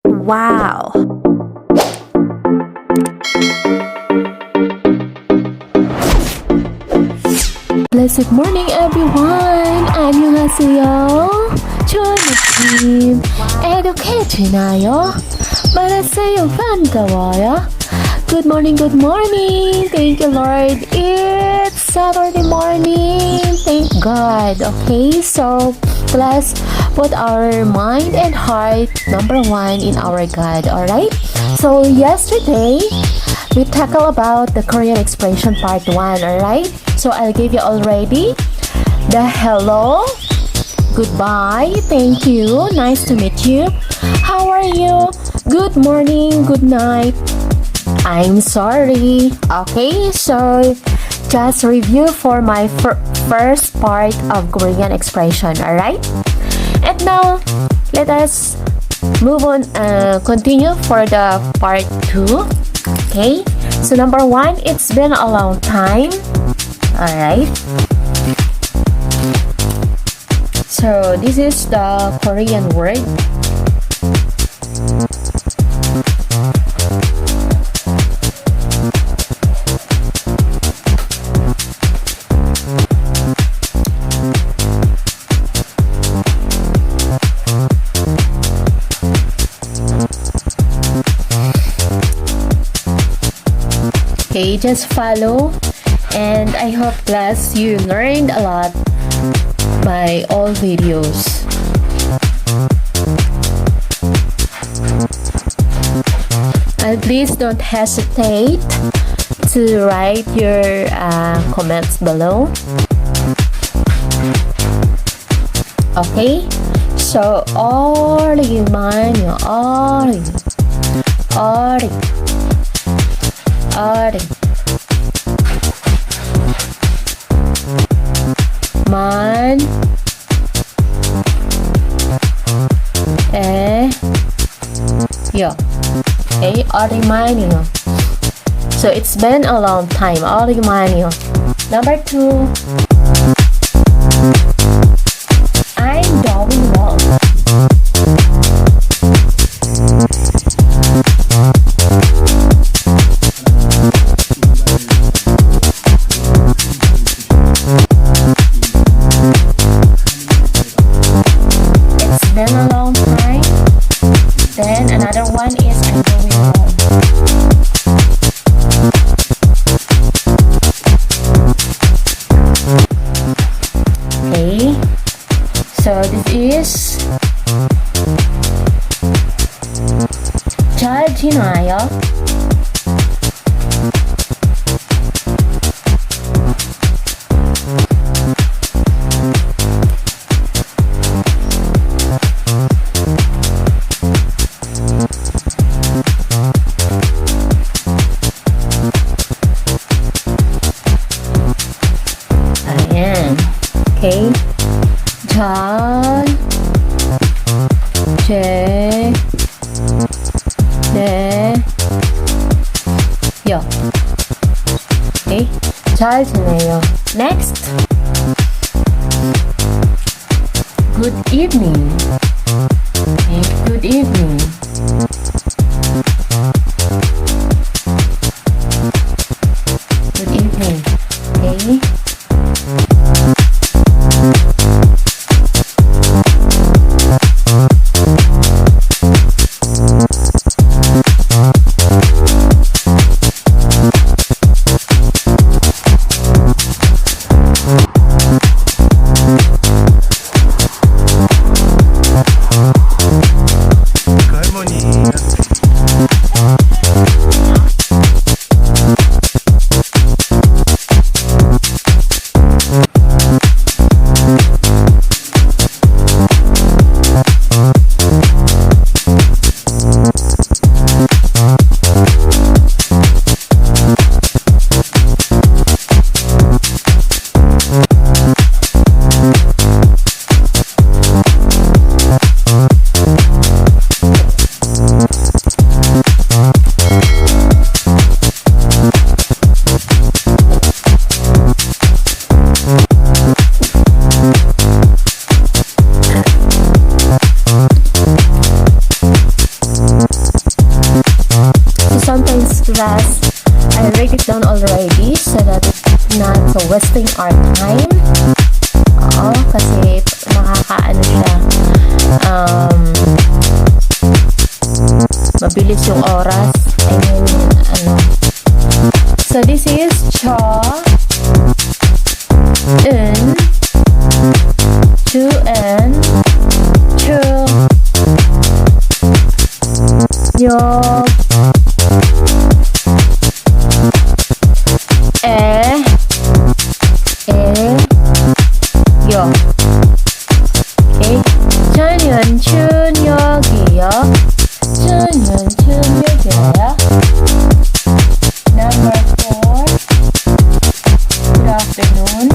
Wow! Blessed morning, everyone! 안녕하세요. 좋은 아침. 이렇게 되나요? 말하세요. 반가워요. Good morning, good morning. Thank you, Lord. It's Saturday morning. Thank God. Okay, so let's put our mind and heart number one in our God. Alright? So yesterday, we tackle about the Korean expression part 1. Alright? So I'll give you already the hello, goodbye, thank you, nice to meet you, how are you, good morning, good night, I'm sorry. Okay, so just review for my first part of Korean expression, alright? And now, let us move on, continue for the part 2. Okay, so number 1, it's been a long time. Alright. So this is the Korean word. Okay, just follow, and I hope class you learned a lot by all videos. And please don't hesitate to write your comments below. Okay, so 어리만요, 어리 man 어리만요. So it's been a long time. 어리만요. Number 2, I'm doing well. It's been a long time. Then another one is I'm doing well. Okay, so this is 잘 지나요? Ayan. Okay. 잘 지내요. Okay. 잘 지내요. Next. Good evening. Okay. Good evening. Good evening. Okay. rest. I write it down already so that not wasting our time. Oo, kasi nakakaano siya. Mabilis yung oras. I mean, So this is cha, un, chu, en, chu, yo, yo. Okay. 천연 춘역이요. 천연 춘역이요. Number 4. Good afternoon.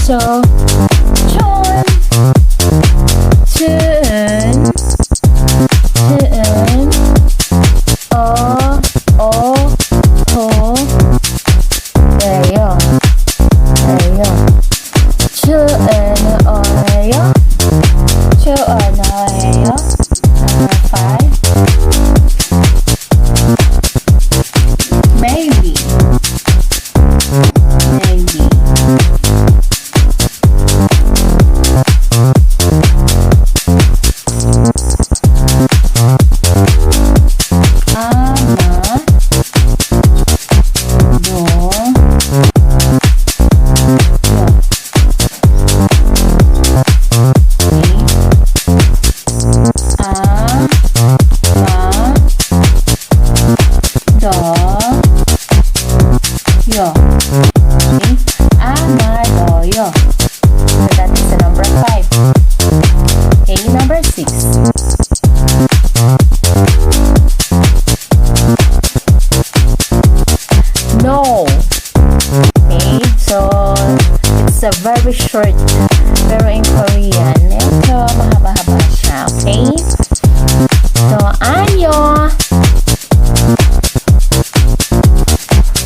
So, chun, chun, chun, ho, reyo, chun, oreyo, chun, oreyo. Number 5. Maybe. Yo. Okay. Amadoyo. So that is the number 5. Okay, number 6. No. Okay, so it's a very short, pero in Korean, medyo mahaba-haba siya. Okay? So, anyo.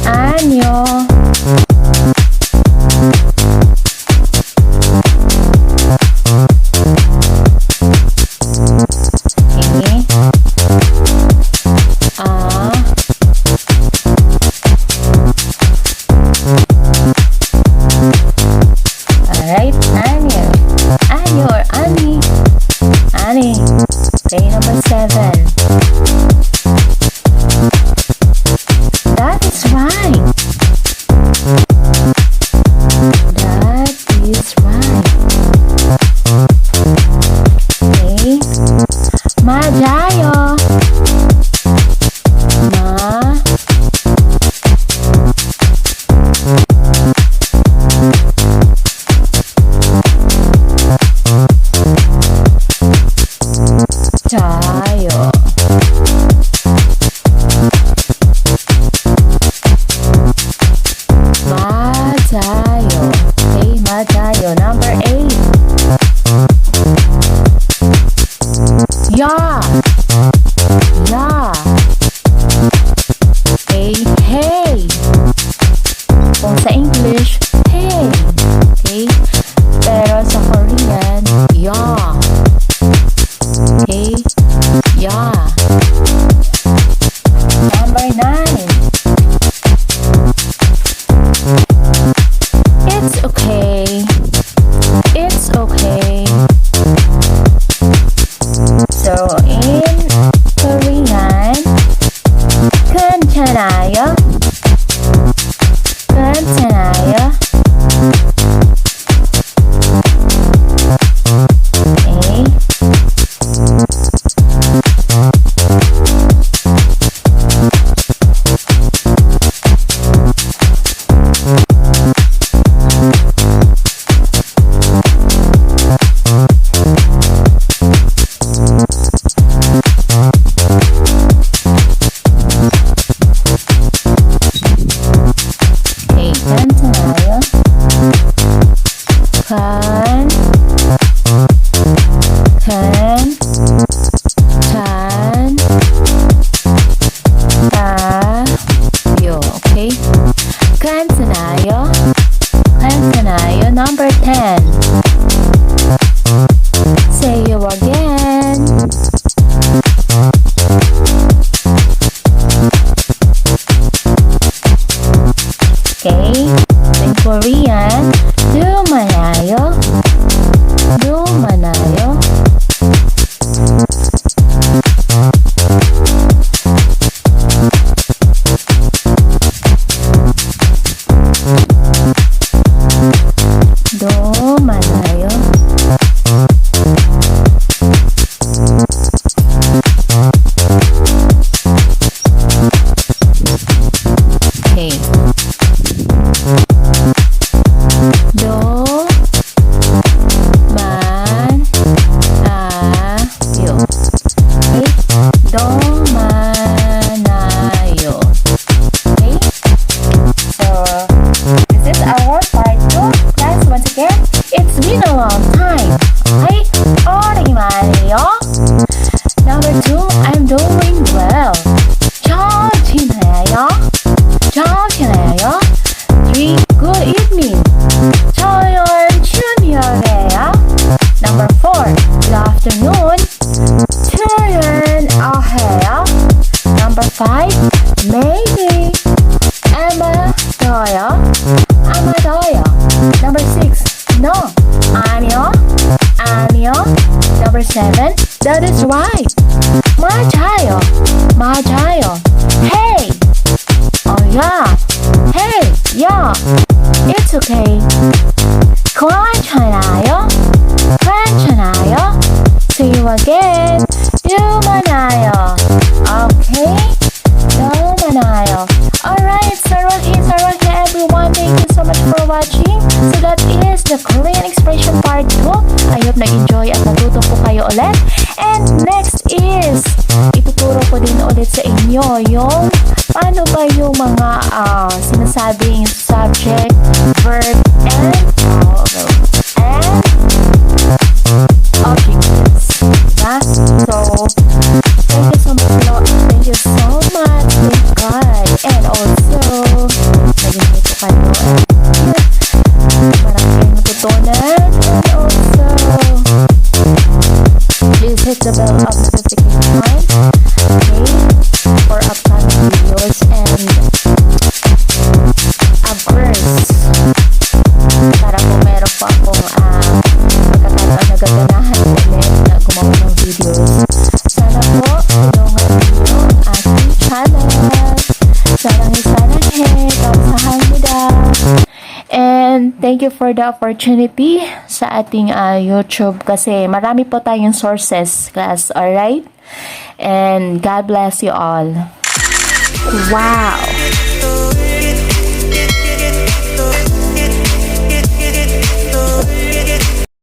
Anyo. Okay. Alright, anyo. Anyo or ani. Ani. Okay, number 7. That is right. That is right. Okay. Majayo. Jayo. Majayo. Okay, majayo. Number 8. Yeah. Yeah. Okay, hey. Kung sa English, hey. Okay. Pero sa Korean, yeah. Okay. Yeah. Number 9. It's okay. It's okay. So, in Tan tayo. Okay? Kantanayo. Kantanayo. Number 10. Say you again. Okay? In Korean, dumanayo. Dumanayo. Dumanayo. Okay. Do man ayo. Okay? Do manayo. Okay? So this is our part 2. Guys, once again, it's been a long time. Okay? 오랜만이에요. Number 2, I'm doing well. 잘 지내요? 잘 지내요? 3, good evening. 저는 준혁이에요. Number 4, good afternoon. 출연해요. Number 5, maybe. 아마도요. 아마도요. Number 6, no. 아니요. 아니요. Number 7, that is right. 맞아요. 맞아요. Hey. Oh yeah. Hey, yeah. It's okay. 괜찮아요. 괜찮아요. See you again. dumanayo. Okay? dumanayo. Alright, Sarohi everyone. Thank you so much for watching. So that is the Korean expression part 2. I hope na-enjoy at natuto po kayo ulit. And next is, ituturo ko din ulit sa inyo yung paano ba yung mga sinasabing subject, verb, and objects. Diba? So, thank you so much, Lord. Thank you so much. Thank God. And also, naging dito kayo. Maraming natutunan. And also, please hit the bell of notification. Okay? For upcoming videos. And, of course, para po meron po akong pagkakataon na gaganahan ulit na gumawa ng videos. Sana po, tulungan niyo ang aking channel. Sarang-sarang kamsahamnida. And thank you for the opportunity sa ating YouTube kasi marami po tayong sources, class. Alright? And God bless you all. Wow!